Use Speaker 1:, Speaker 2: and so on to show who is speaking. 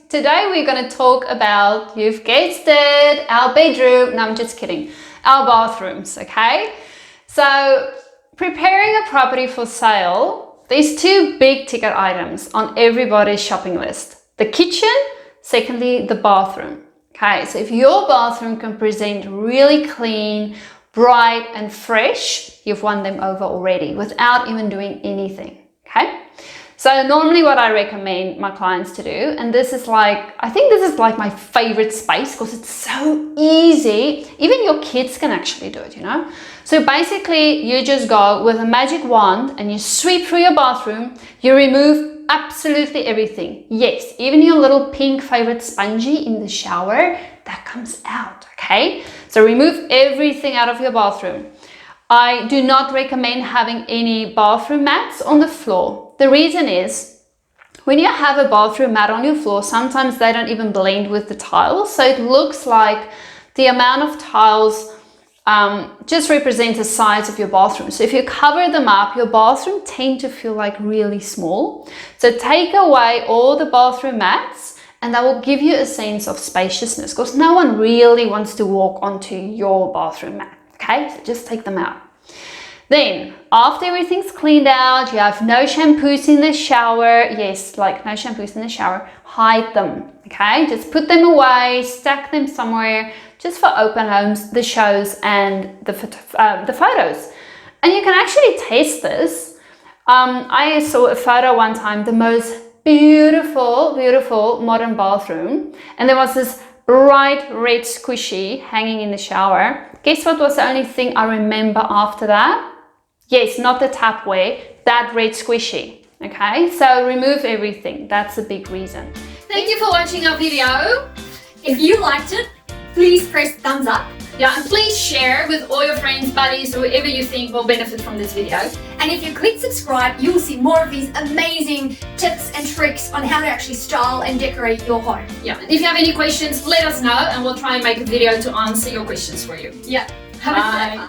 Speaker 1: Today we're going to talk about, you've guessed it, our bedroom. No, I'm just kidding. Our bathrooms, okay? So preparing a property for sale, there's two big ticket items on everybody's shopping list. The kitchen, secondly, the bathroom. Okay, so if your bathroom can present really clean, bright and fresh, you've won them over already without even doing anything, okay? So normally what I recommend my clients to do, and this is like, I think this is like my favorite space because it's so easy. Even your kids can actually do it, you know? So basically you just go with a magic wand and you sweep through your bathroom, you remove absolutely everything. Yes, even your little pink favorite spongy in the shower, that comes out, okay? So remove everything out of your bathroom. I do not recommend having any bathroom mats on the floor. The reason is, when you have a bathroom mat on your floor, sometimes they don't even blend with the tiles. So it looks like the amount of tiles just represents the size of your bathroom. So if you cover them up, your bathroom tend to feel like really small. So take away all the bathroom mats and that will give you a sense of spaciousness because no one really wants to walk onto your bathroom mat. Okay, so just take them out. Then, after everything's cleaned out, you have no shampoos in the shower. Yes, like no shampoos in the shower. Hide them, okay? Just put them away, stack them somewhere, just for open homes, the shows, and the photos. And you can actually test this. I saw a photo one time, the most beautiful, beautiful modern bathroom. And there was this bright red squishy hanging in the shower. Guess what was the only thing I remember after that? Yes, not the tapware, that red squishy. Okay, so remove everything. That's a big reason.
Speaker 2: Thank you for watching our video. If you liked it, please press thumbs up.
Speaker 1: Yeah, and please share with all your friends, buddies, whoever you think will benefit from this video.
Speaker 2: And if you click subscribe, you will see more of these amazing tips and tricks on how to actually style and decorate your home.
Speaker 1: Yeah, and if you have any questions, let us know and we'll try and make a video to answer your questions for you.
Speaker 2: Yeah, have a good day.